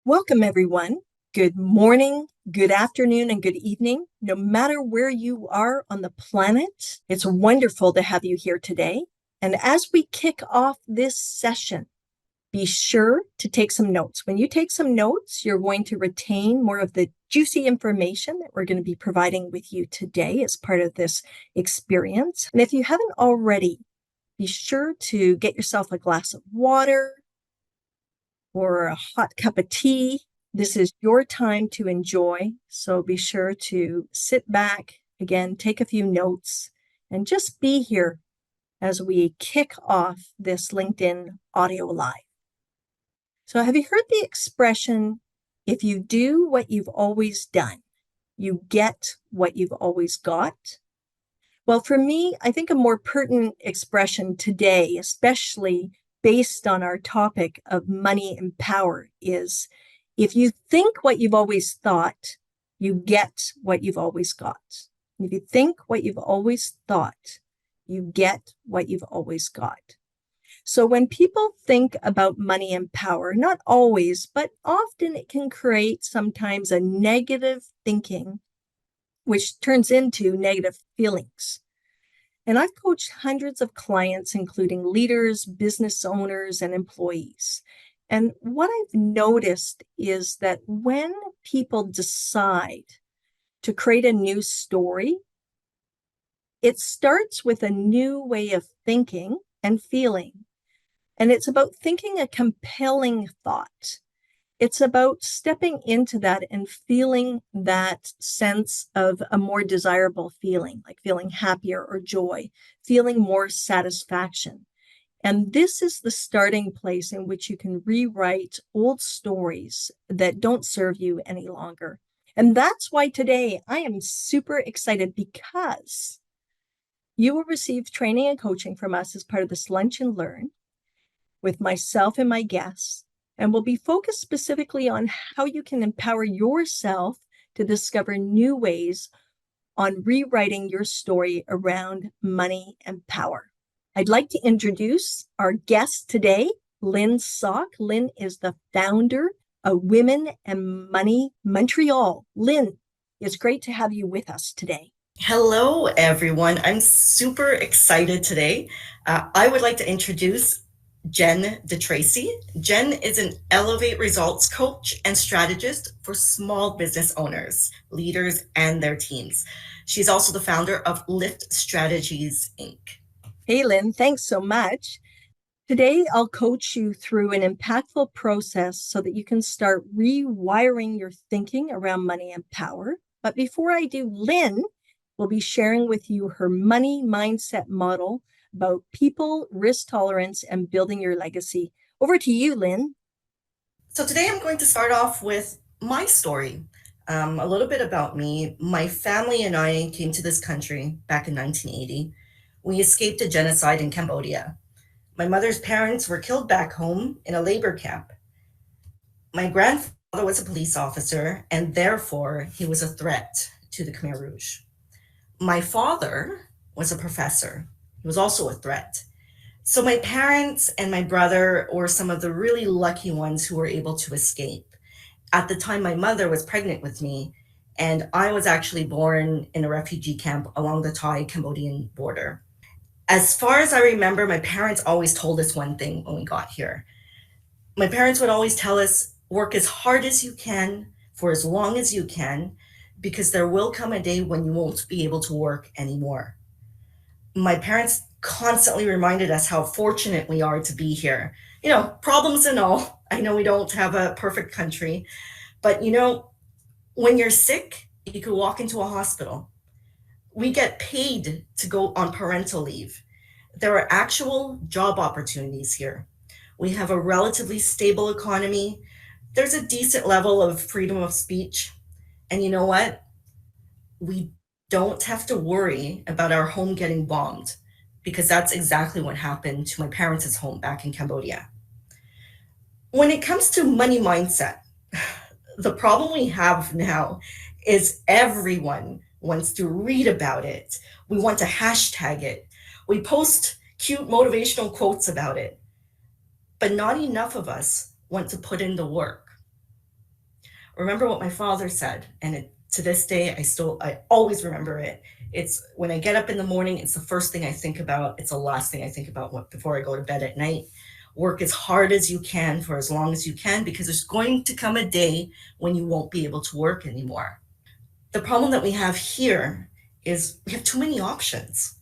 Welcome, everyone. Good morning, good afternoon, and good evening. No matter where you are on the planet, it's wonderful to have you here today. And as we kick off this session, be sure to take some notes. When you take some notes, you're going to retain more of the juicy information that we're going to be providing with you today as part of this experience. And if you haven't already, be sure to get yourself a glass of water or a hot cup of tea. This is your time to enjoy. So be sure to sit back, again, take a few notes, and just be here as we kick off this LinkedIn audio live. So have you heard the expression, if you do what you've always done, you get what you've always got? Well, for me, I think a more pertinent expression today, especially based on our topic of money and power, is if you think what you've always thought, you get what you've always got. If you think what you've always thought, you get what you've always got. So when people think about money and power, not always, but often it can create sometimes a negative thinking, which turns into negative feelings. And I've coached hundreds of clients, including leaders, business owners, and employees. And what I've noticed is that when people decide to create a new story, it starts with a new way of thinking and feeling. And it's about thinking a compelling thought. It's about stepping into that and feeling that sense of a more desirable feeling, like feeling happier or joy, feeling more satisfaction. And this is the starting place in which you can rewrite old stories that don't serve you any longer. And that's why today I am super excited, because you will receive training and coaching from us as part of this Lunch and Learn with myself and my guests. And we'll be focused specifically on how you can empower yourself to discover new ways on rewriting your story around money and power. I'd like to introduce our guest today, Lin Sok. Lin is the founder of Women and Money Montreal. Lin, it's great to have you with us today. Hello, everyone. I'm super excited today. I would like to introduce Jen DeTracey. Jen is an Elevate Results coach and strategist for small business owners, leaders, and their teams. She's also the founder of Lift Strategies, Inc. Hey, Lin, thanks so much. Today, I'll coach you through an impactful process so that you can start rewiring your thinking around money and power. But before I do, Lin will be sharing with you her money mindset model about people, risk tolerance, and building your legacy. Over to you, Lin. So today I'm going to start off with my story. A little bit about me. My family and I came to this country back in 1980. We escaped a genocide in Cambodia. My mother's parents were killed back home in a labor camp. My grandfather was a police officer, and therefore he was a threat to the Khmer Rouge. My father was a professor. He was also a threat. So my parents and my brother were some of the really lucky ones who were able to escape. At the time, my mother was pregnant with me, and I was actually born in a refugee camp along the Thai-Cambodian border. As far as I remember, my parents always told us one thing when we got here. My parents would always tell us, work as hard as you can for as long as you can, because there will come a day when you won't be able to work anymore. My parents constantly reminded us how fortunate we are to be here. You know, problems and all. I know we don't have a perfect country, but when you're sick, you could walk into a hospital. We get paid to go on parental leave. There are actual job opportunities here. We have a relatively stable economy. There's a decent level of freedom of speech. And you know what? We don't have to worry about our home getting bombed, because that's exactly what happened to my parents' home back in Cambodia. When it comes to money mindset, the problem we have now is everyone wants to read about it. We want to hashtag it. We post cute motivational quotes about it. But not enough of us want to put in the work. remember what my father said, and to this day, I always remember it. It's when I get up in the morning, it's the first thing I think about. It's the last thing I think about before I go to bed at night. Work as hard as you can for as long as you can, because there's going to come a day when you won't be able to work anymore. The problem that we have here is we have too many options,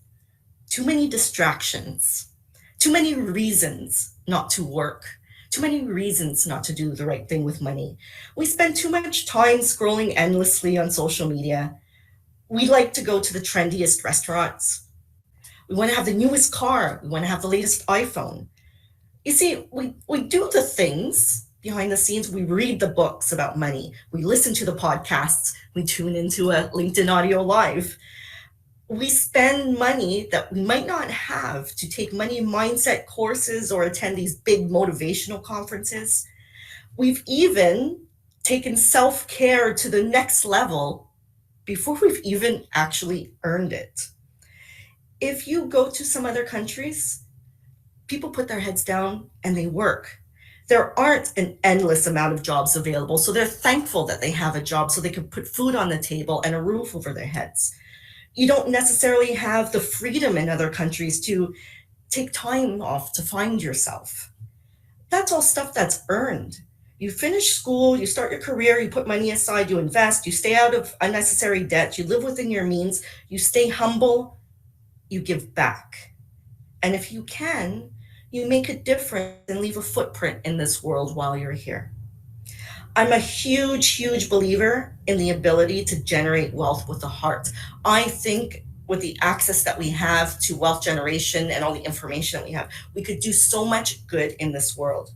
too many distractions, too many reasons not to work, too many reasons not to do the right thing with money. We spend too much time scrolling endlessly on social media. We like to go to the trendiest restaurants. We want to have the newest car. We want to have the latest iPhone. You see, we do the things behind the scenes. We read the books about money. We listen to the podcasts. We tune into a LinkedIn audio live. We spend money that we might not have to take money mindset courses or attend these big motivational conferences. We've even taken self care to the next level before we've even actually earned it. If you go to some other countries, people put their heads down and they work. There aren't an endless amount of jobs available, so they're thankful that they have a job so they can put food on the table and a roof over their heads. You don't necessarily have the freedom in other countries to take time off to find yourself. That's all stuff that's earned. You finish school, you start your career, you put money aside, you invest, you stay out of unnecessary debt, you live within your means, you stay humble, you give back. And if you can, you make a difference and leave a footprint in this world while you're here. I'm a huge, huge believer in the ability to generate wealth with the heart. I think with the access that we have to wealth generation and all the information that we have, we could do so much good in this world.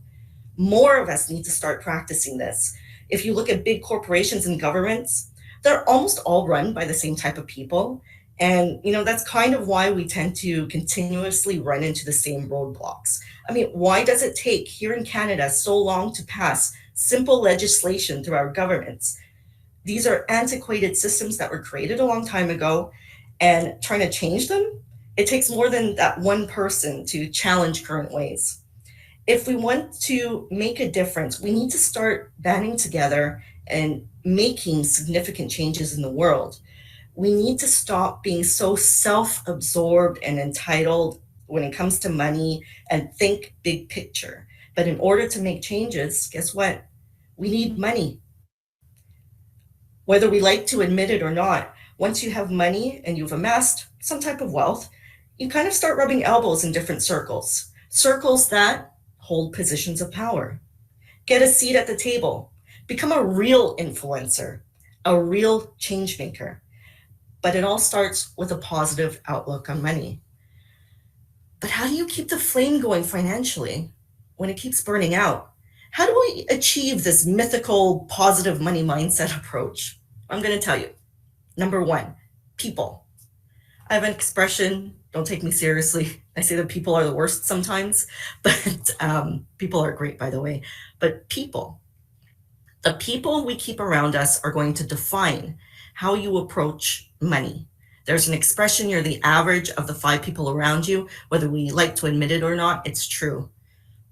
More of us need to start practicing this. If you look at big corporations and governments, they're almost all run by the same type of people. And, that's kind of why we tend to continuously run into the same roadblocks. I mean, why does it take here in Canada so long to pass simple legislation through our governments? These are antiquated systems that were created a long time ago, and trying to change them, it takes more than that one person to challenge current ways. If we want to make a difference, we need to start banding together and making significant changes in the world. We need to stop being so self absorbed and entitled when it comes to money and think big picture. But in order to make changes, guess what? We need money. Whether we like to admit it or not, once you have money and you've amassed some type of wealth, you kind of start rubbing elbows in different circles, circles that hold positions of power. Get a seat at the table, become a real influencer, a real change maker. But it all starts with a positive outlook on money. But how do you keep the flame going financially when it keeps burning out? How do we achieve this mythical positive money mindset approach? I'm going to tell you. Number one, people. I have an expression, don't take me seriously. I say that people are the worst sometimes, but people are great, by the way. But people, the people we keep around us are going to define how you approach money. There's an expression, you're the average of the 5 people around you. Whether we like to admit it or not, it's true.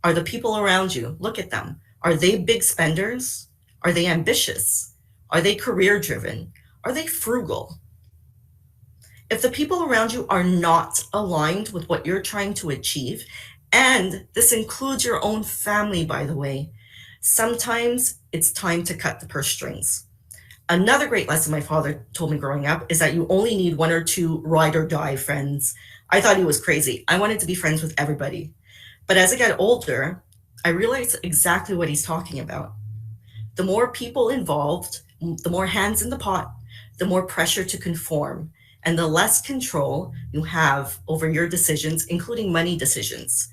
Are the people around you, look at them. Are they big spenders? Are they ambitious? Are they career driven? Are they frugal? If the people around you are not aligned with what you're trying to achieve, and this includes your own family, by the way, sometimes it's time to cut the purse strings. Another great lesson my father told me growing up is that you only need 1 or 2 ride or die friends. I thought he was crazy. I wanted to be friends with everybody. But as I got older, I realized exactly what he's talking about. The more people involved, the more hands in the pot, the more pressure to conform, and the less control you have over your decisions, including money decisions.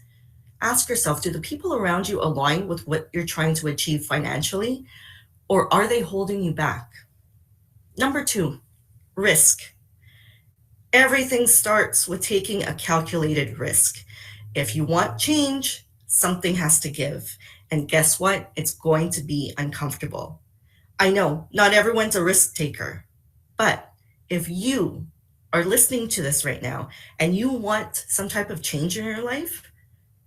Ask yourself, do the people around you align with what you're trying to achieve financially, or are they holding you back? Number 2, risk. Everything starts with taking a calculated risk. If you want change, something has to give. And guess what? It's going to be uncomfortable. I know not everyone's a risk taker, but if you are listening to this right now and you want some type of change in your life,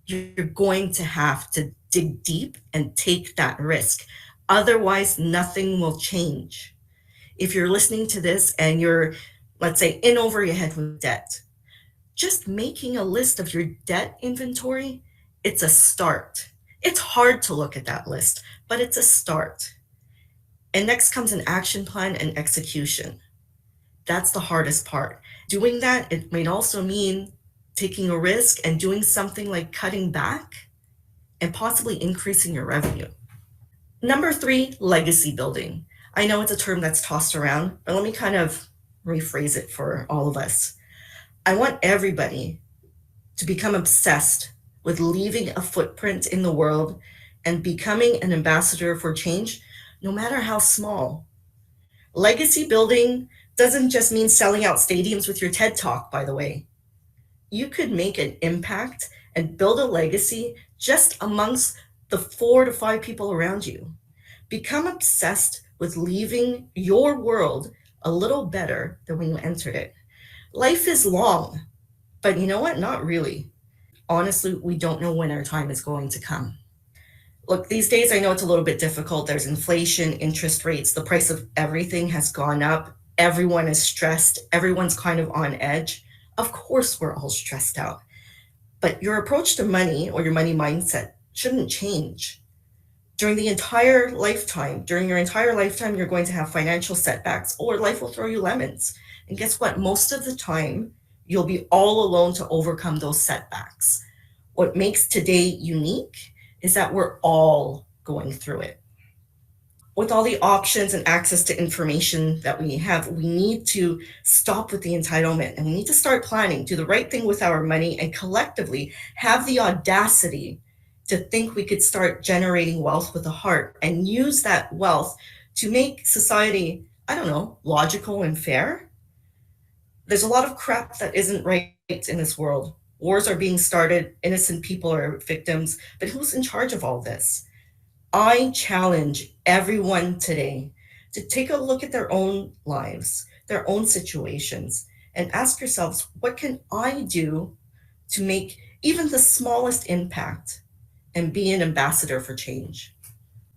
you're going to have to dig deep and take that risk. Otherwise, nothing will change. If you're listening to this and you're, let's say, in over your head with debt, just making a list of your debt inventory, it's a start. It's hard to look at that list, but it's a start. And next comes an action plan and execution. That's the hardest part. Doing that, it might also mean taking a risk and doing something like cutting back and possibly increasing your revenue. Number three, legacy building. I know it's a term that's tossed around, but let me kind of rephrase it for all of us. I want everybody to become obsessed with leaving a footprint in the world and becoming an ambassador for change, no matter how small. Legacy building doesn't just mean selling out stadiums with your TED Talk, by the way. You could make an impact and build a legacy just amongst the 4 to 5 people around you. Become obsessed with leaving your world a little better than when you entered it. Life is long, but you know what? Not really. Honestly, we don't know when our time is going to come. Look, these days I know it's a little bit difficult. There's inflation, interest rates, the price of everything has gone up. Everyone is stressed. Everyone's kind of on edge. Of course, we're all stressed out. But your approach to money or your money mindset shouldn't change. During your entire lifetime, you're going to have financial setbacks or life will throw you lemons. And guess what? Most of the time, you'll be all alone to overcome those setbacks. What makes today unique is that we're all going through it. With all the options and access to information that we have, we need to stop with the entitlement and we need to start planning, do the right thing with our money, and collectively have the audacity to think we could start generating wealth with the heart and use that wealth to make society, I don't know, logical and fair. There's a lot of crap that isn't right in this world. Wars are being started, innocent people are victims, but who's in charge of all this? I challenge everyone today to take a look at their own lives, their own situations, and ask yourselves, what can I do to make even the smallest impact and be an ambassador for change?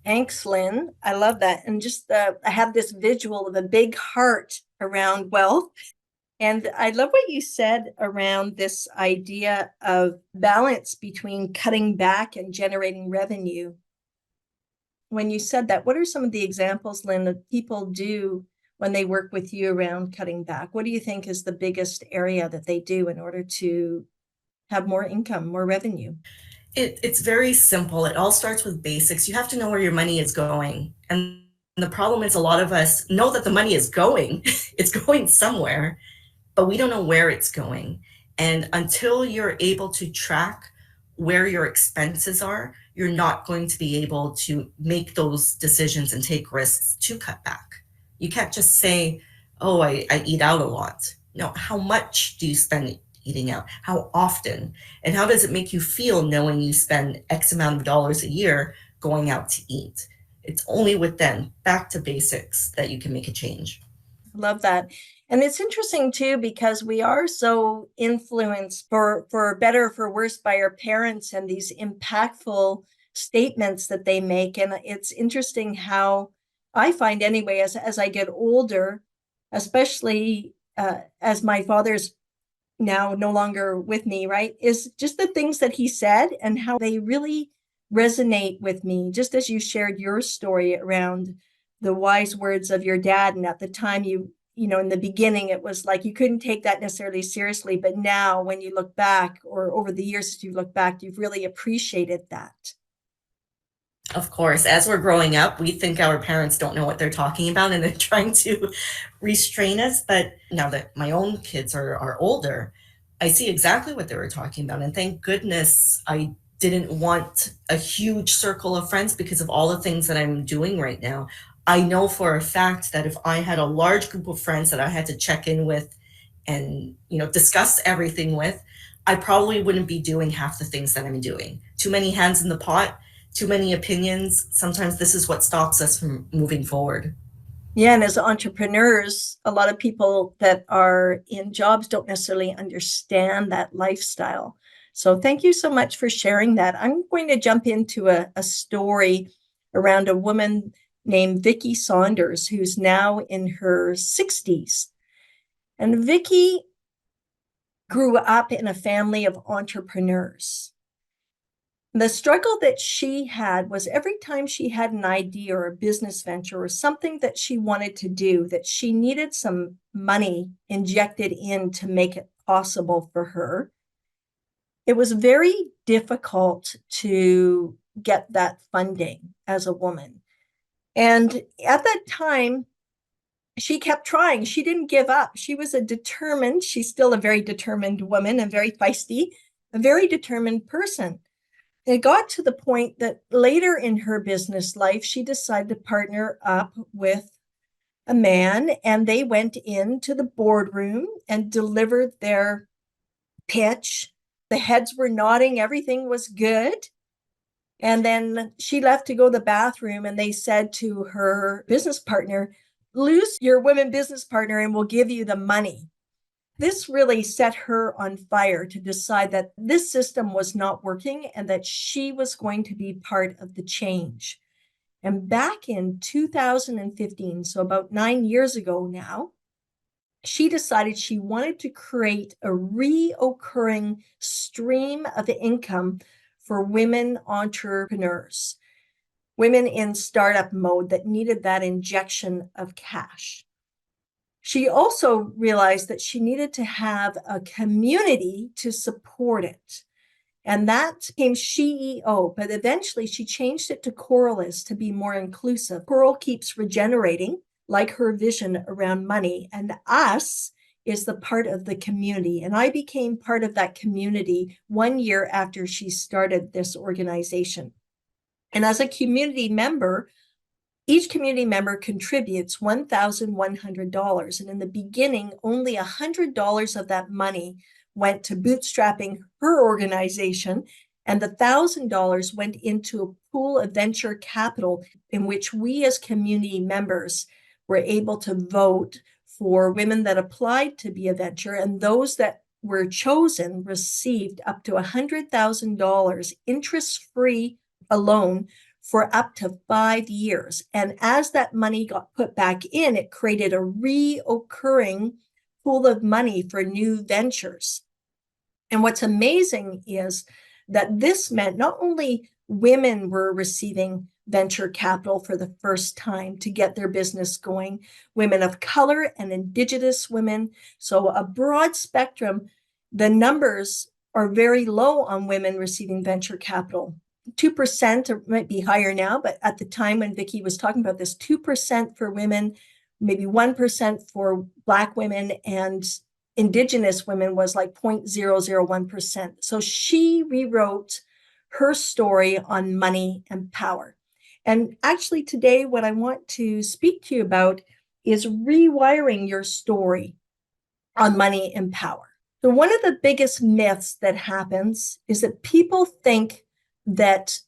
Thanks, Lynn. I love that. And just I have this visual of a big heart around wealth. And I love what you said around this idea of balance between cutting back and generating revenue. When you said that, what are some of the examples, Lynn, that people do when they work with you around cutting back? What do you think is the biggest area that they do in order to have more income, more revenue? It's very simple. It all starts with basics. You have to know where your money is going. And the problem is, a lot of us know that the money is going, it's going somewhere, but we don't know where it's going. And until you're able to track where your expenses are, you're not going to be able to make those decisions and take risks to cut back. You can't just say, oh, I eat out a lot. No, how much do you spend eating out? How often? And how does it make you feel knowing you spend X amount of dollars a year going out to eat? It's only with then back to basics that you can make a change. Love that. And it's interesting too, because we are so influenced for better or for worse by our parents and these impactful statements that they make. And it's interesting how I find anyway, as I get older, especially as my father's now no longer with me, right, is just the things that he said and how they really resonate with me, just as you shared your story around the wise words of your dad. And at the time, in the beginning, it was like you couldn't take that necessarily seriously. But now when you look back, or over the years as you look back, you've really appreciated that. Of course, as we're growing up, we think our parents don't know what they're talking about and they're trying to restrain us. But now that my own kids are older, I see exactly what they were talking about. And thank goodness I didn't want a huge circle of friends because of all the things that I'm doing right now. I know for a fact that if I had a large group of friends that I had to check in with and discuss everything with, I probably wouldn't be doing half the things that I'm doing. Too many hands in the pot, too many opinions. Sometimes this is what stops us from moving forward. Yeah, and as entrepreneurs, a lot of people that are in jobs don't necessarily understand that lifestyle. So thank you so much for sharing that. I'm going to jump into a story around a woman named Vicki Saunders, who's now in her 60s. And Vicki grew up in a family of entrepreneurs. The struggle that she had was every time she had an idea or a business venture or something that she wanted to do, that she needed some money injected in to make it possible for her. It was very difficult to get that funding as a woman. And at that time, she kept trying. She didn't give up. She's still a very determined woman and very feisty, a very determined person. It got to the point that later in her business life, she decided to partner up with a man, and they went into the boardroom and delivered their pitch. The heads were nodding, everything was good. And then she left to go to the bathroom, and they said to her business partner, lose your women business partner and we'll give you the money. This really set her on fire to decide that this system was not working and that she was going to be part of the change. And back in 2015, so about 9 years ago now, she decided she wanted to create a reoccurring stream of income for women entrepreneurs, women in startup mode that needed that injection of cash. She also realized that she needed to have a community to support it. And that became CEO, but eventually she changed it to Coralist to be more inclusive. Coral keeps regenerating, like her vision around money, and us is the part of the community. And I became part of that community 1 year after she started this organization. And as a community member, each community member contributes $1,100. And in the beginning, only $100 of that money went to bootstrapping her organization, and the $1,000 went into a pool of venture capital in which we as community members were able to vote for women that applied to be a venture, and those that were chosen received up to $100,000 interest-free a loan for up to 5 years. And as that money got put back in, it created a reoccurring pool of money for new ventures. And what's amazing is that this meant not only women were receiving venture capital for the first time to get their business going, women of color and Indigenous women. So a broad spectrum. The numbers are very low on women receiving venture capital. 2%, or might be higher now, but at the time when Vicki was talking about this, 2% for women, maybe 1% for Black women, and Indigenous women was like 0.001%. So she rewrote her story on money and power. And actually today, what I want to speak to you about is rewiring your story on money and power. So one of the biggest myths that happens is that people think that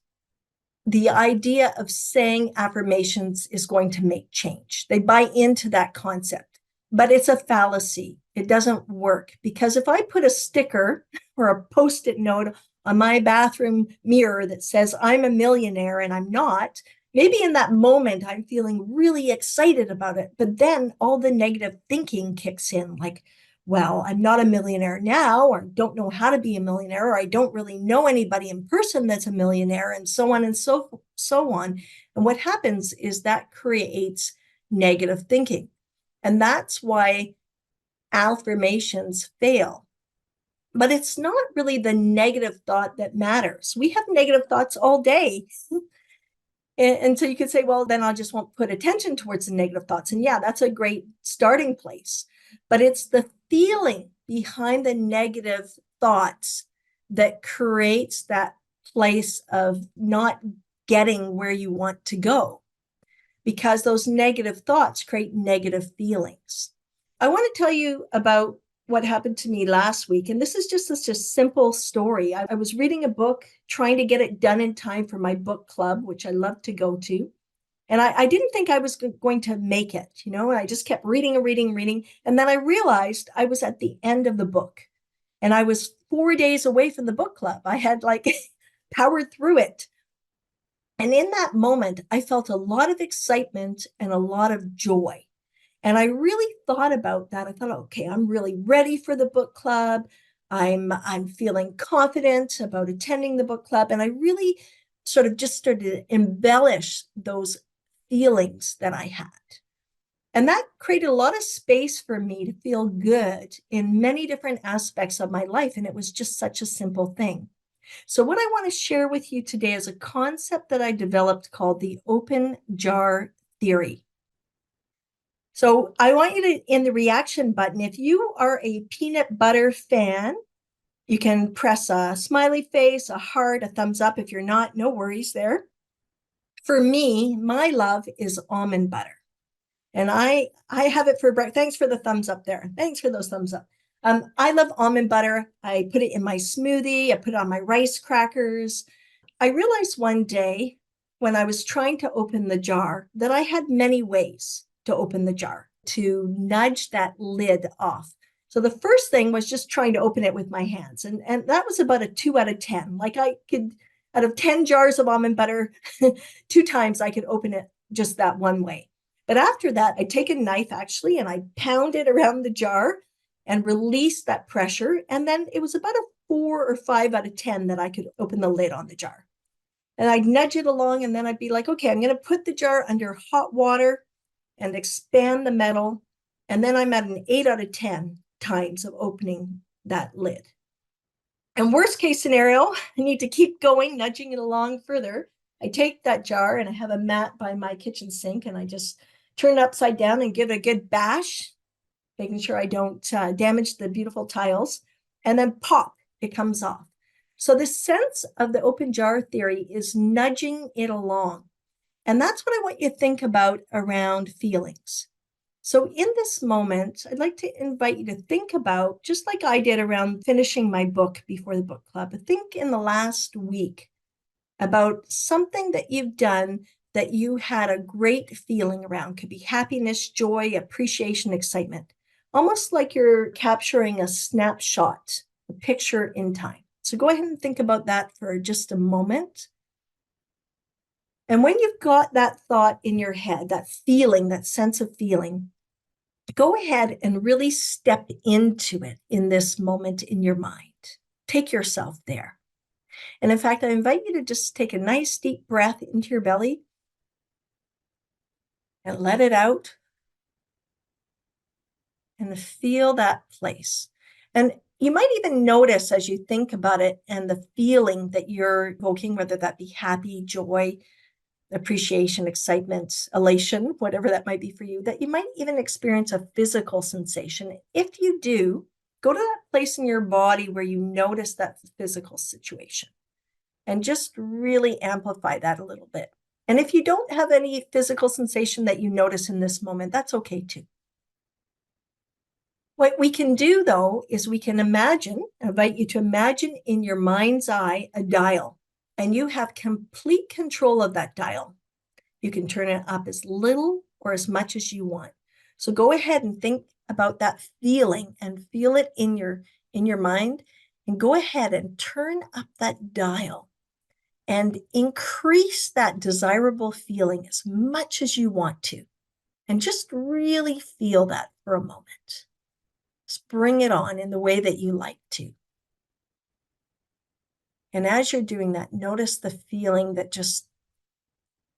the idea of saying affirmations is going to make change. They buy into that concept, but it's a fallacy. It doesn't work, because if I put a sticker or a Post-it note on my bathroom mirror that says I'm a millionaire and I'm not, maybe in that moment I'm feeling really excited about it, but then all the negative thinking kicks in, like, well, I'm not a millionaire now, or don't know how to be a millionaire, or I don't really know anybody in person that's a millionaire, and so on and so on. And what happens is that creates negative thinking. And that's why affirmations fail. But it's not really the negative thought that matters. We have negative thoughts all day. And so you could say, well, then I just won't put attention towards the negative thoughts. And yeah, that's a great starting place. But it's the feeling behind the negative thoughts that creates that place of not getting where you want to go, because those negative thoughts create negative feelings. I want to tell you about what happened to me last week. And this is just such a simple story. I was reading a book, trying to get it done in time for my book club, which I love to go to. And I didn't think I was going to make it, and I just kept reading. And then I realized I was at the end of the book, and I was 4 days away from the book club. I had powered through it. And in that moment, I felt a lot of excitement and a lot of joy. And I really thought about that. I thought, okay, I'm really ready for the book club. I'm feeling confident about attending the book club. And I really sort of just started to embellish those feelings that I had. And that created a lot of space for me to feel good in many different aspects of my life. And it was just such a simple thing. So, what I want to share with you today is a concept that I developed called the open jar theory. So, I want you to, in the reaction button, if you are a peanut butter fan, you can press a smiley face, a heart, a thumbs up. If you're not, no worries there. For me, my love is almond butter. And I have it for breakfast. Thanks for the thumbs up there. Thanks for those thumbs up. I love almond butter. I put it in my smoothie. I put it on my rice crackers. I realized one day when I was trying to open the jar that I had many ways to open the jar, to nudge that lid off. So the first thing was just trying to open it with my hands. And that was about a 2 out of 10. Like I could, out of 10 jars of almond butter, 2 times I could open it just that one way. But after that, I take a knife actually and I pound it around the jar and release that pressure. And then it was about a 4 or 5 out of 10 that I could open the lid on the jar. And I'd nudge it along and then I'd be like, okay, I'm going to put the jar under hot water and expand the metal. And then I'm at an 8 out of 10 times of opening that lid. And worst case scenario, I need to keep going, nudging it along further. I take that jar and I have a mat by my kitchen sink and I just turn it upside down and give it a good bash, making sure I don't damage the beautiful tiles. And then pop, it comes off. So the sense of the open jar theory is nudging it along. And that's what I want you to think about around feelings. So in this moment, I'd like to invite you to think about, just like I did around finishing my book before the book club, think in the last week about something that you've done that you had a great feeling around. Could be happiness, joy, appreciation, excitement. Almost like you're capturing a snapshot, a picture in time. So go ahead and think about that for just a moment. And when you've got that thought in your head, that feeling, that sense of feeling, go ahead and really step into it in this moment in your mind. Take yourself there. And in fact, I invite you to just take a nice deep breath into your belly and let it out and feel that place. And you might even notice as you think about it and the feeling that you're evoking, whether that be happy, joy, appreciation, excitement, elation, whatever that might be for you, that you might even experience a physical sensation. If you do, go to that place in your body where you notice that physical situation and just really amplify that a little bit. And if you don't have any physical sensation that you notice in this moment, that's okay too. What we can do though is we can imagine, I invite you to imagine in your mind's eye a dial, and you have complete control of that dial. You can turn it up as little or as much as you want. So go ahead and think about that feeling and feel it in your mind, and go ahead and turn up that dial and increase that desirable feeling as much as you want to. And just really feel that for a moment. Just bring it on in the way that you like to. And as you're doing that, notice the feeling that just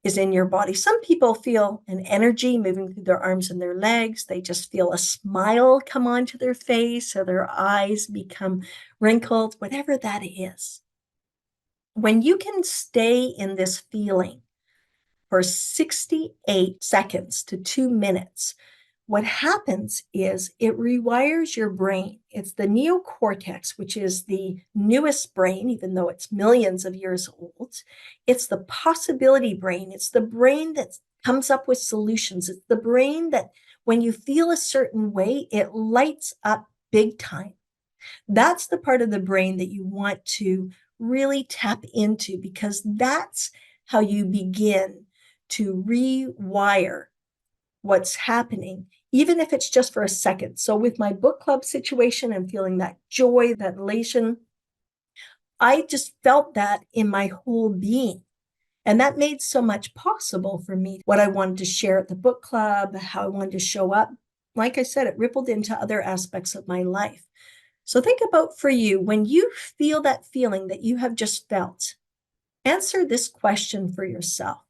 is in your body. Some people feel an energy moving through their arms and their legs. They just feel a smile come onto their face, or their eyes become wrinkled, whatever that is. When you can stay in this feeling for 68 seconds to 2 minutes, what happens is it rewires your brain. It's the neocortex, which is the newest brain, even though it's millions of years old. It's the possibility brain. It's the brain that comes up with solutions. It's the brain that when you feel a certain way, it lights up big time. That's the part of the brain that you want to really tap into, because that's how you begin to rewire what's happening, even if it's just for a second. So with my book club situation and feeling that joy, that elation, I just felt that in my whole being. And that made so much possible for me, what I wanted to share at the book club, how I wanted to show up. Like I said, it rippled into other aspects of my life. So think about for you, when you feel that feeling that you have just felt, answer this question for yourself.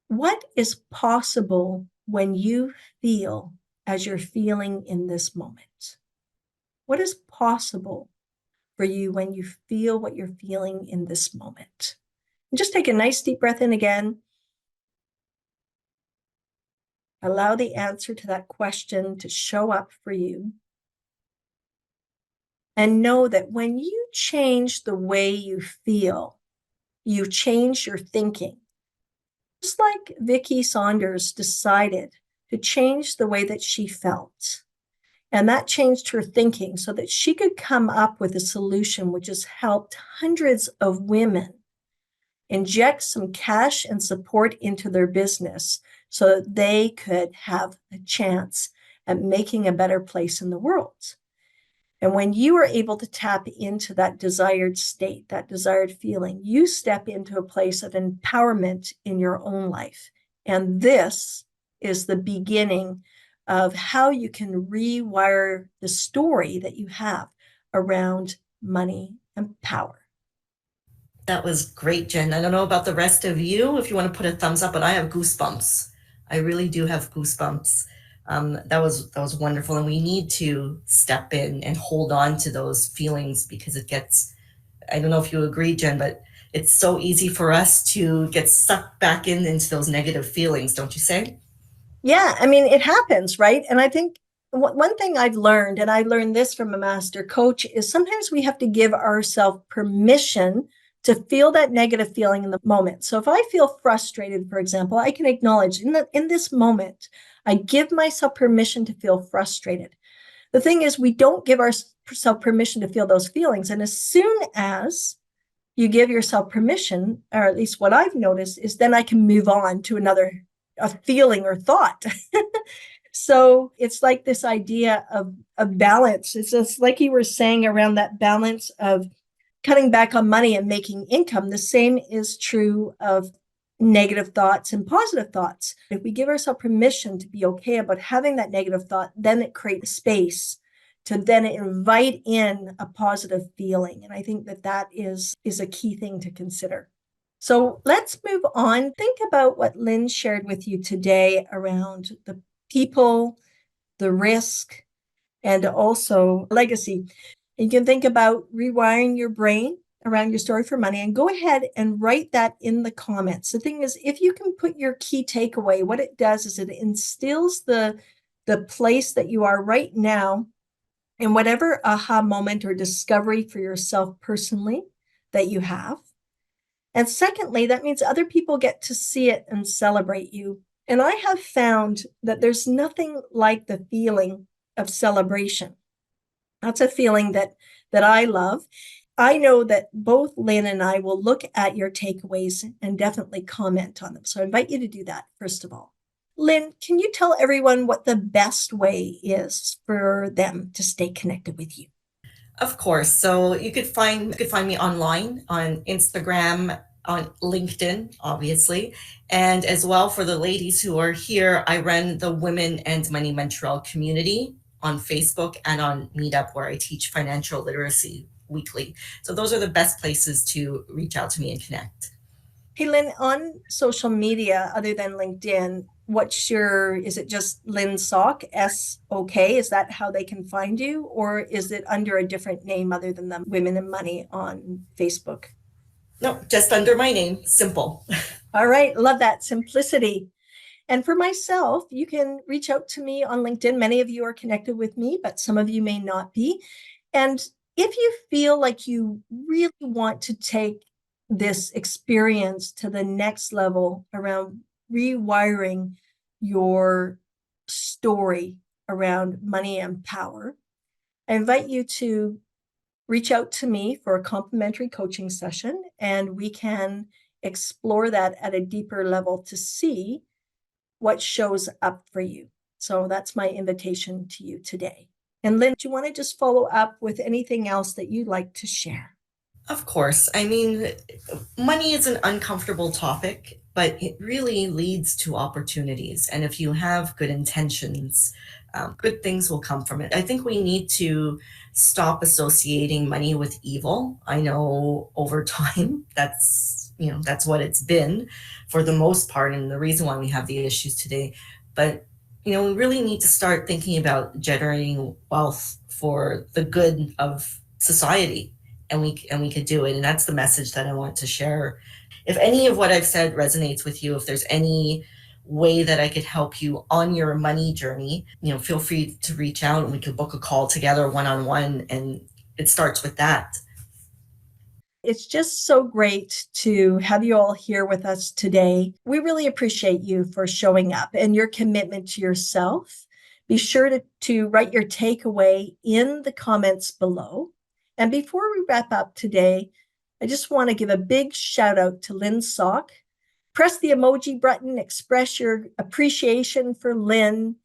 What is possible when you feel as you're feeling in this moment? What is possible for you when you feel what you're feeling in this moment? And just take a nice deep breath in again. Allow the answer to that question to show up for you. And know that when you change the way you feel, you change your thinking. Just like Vicki Saunders decided to change the way that she felt. And that changed her thinking so that she could come up with a solution which has helped hundreds of women inject some cash and support into their business so that they could have a chance at making a better place in the world. And when you are able to tap into that desired state, that desired feeling, you step into a place of empowerment in your own life. And this is the beginning of how you can rewire the story that you have around money and power. That was great, Jen. I don't know about the rest of you if you want to put a thumbs up, but I have goosebumps. I really do have goosebumps. That was wonderful, and we need to step in and hold on to those feelings because it gets. I don't know if you agree, Jen, but it's so easy for us to get sucked back into those negative feelings, don't you say? Yeah, I mean, it happens, right? And I think one thing I've learned, and I learned this from a master coach, is sometimes we have to give ourselves permission to feel that negative feeling in the moment. So if I feel frustrated, for example, I can acknowledge in this moment, I give myself permission to feel frustrated. The thing is, we don't give ourselves permission to feel those feelings. And as soon as you give yourself permission, or at least what I've noticed, is then I can move on to another a feeling or thought. So it's like this idea of balance. It's just like you were saying around that balance of cutting back on money and making income. The same is true of negative thoughts and positive thoughts. If we give ourselves permission to be okay about having that negative thought, then it creates space to then invite in a positive feeling. And I think that is a key thing to consider. So let's move on. Think about what Lynn shared with you today around the people, the risk, and also legacy. You can think about rewiring your brain around your story for money and go ahead and write that in the comments. The thing is, if you can put your key takeaway, what it does is it instills the place that you are right now in whatever aha moment or discovery for yourself personally that you have. And secondly, that means other people get to see it and celebrate you. And I have found that there's nothing like the feeling of celebration. That's a feeling that I love. I know that both Lynn and I will look at your takeaways and definitely comment on them. So I invite you to do that, first of all. Lynn, can you tell everyone what the best way is for them to stay connected with you? Of course. So you could find me online on Instagram, on LinkedIn, obviously, and as well for the ladies who are here, I run the Women and Money Montreal community on Facebook and on Meetup, where I teach financial literacy weekly. So those are the best places to reach out to me and connect. Hey, Lynn, on social media other than LinkedIn, is it just Lin Sok, SOK? Is that how they can find you? Or is it under a different name other than the Women and Money on Facebook? No, just under my name, simple. All right, love that simplicity. And for myself, you can reach out to me on LinkedIn. Many of you are connected with me, but some of you may not be. And if you feel like you really want to take this experience to the next level around rewiring your story around money and power, I invite you to reach out to me for a complimentary coaching session, and we can explore that at a deeper level to see what shows up for you. So that's my invitation to you today. And Lynn, do you want to just follow up with anything else that you'd like to share? Of course. I mean, money is an uncomfortable topic, but it really leads to opportunities. And if you have good intentions, good things will come from it. I think we need to stop associating money with evil. I know over time that's what it's been for the most part, and the reason why we have the issues today. But we really need to start thinking about generating wealth for the good of society, and we could do it. And that's the message that I want to share. If any of what I've said resonates with you, if there's any way that I could help you on your money journey, feel free to reach out and we could book a call together one on one. And it starts with that. It's just so great to have you all here with us today. We really appreciate you for showing up and your commitment to yourself. Be sure to write your takeaway in the comments below. And before we wrap up today, I just want to give a big shout out to Lin Sok. Press the emoji button, express your appreciation for Lin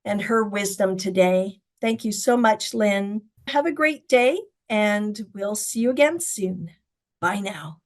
and her wisdom today. Thank you so much, Lin. Have a great day, and we'll see you again soon. Bye now.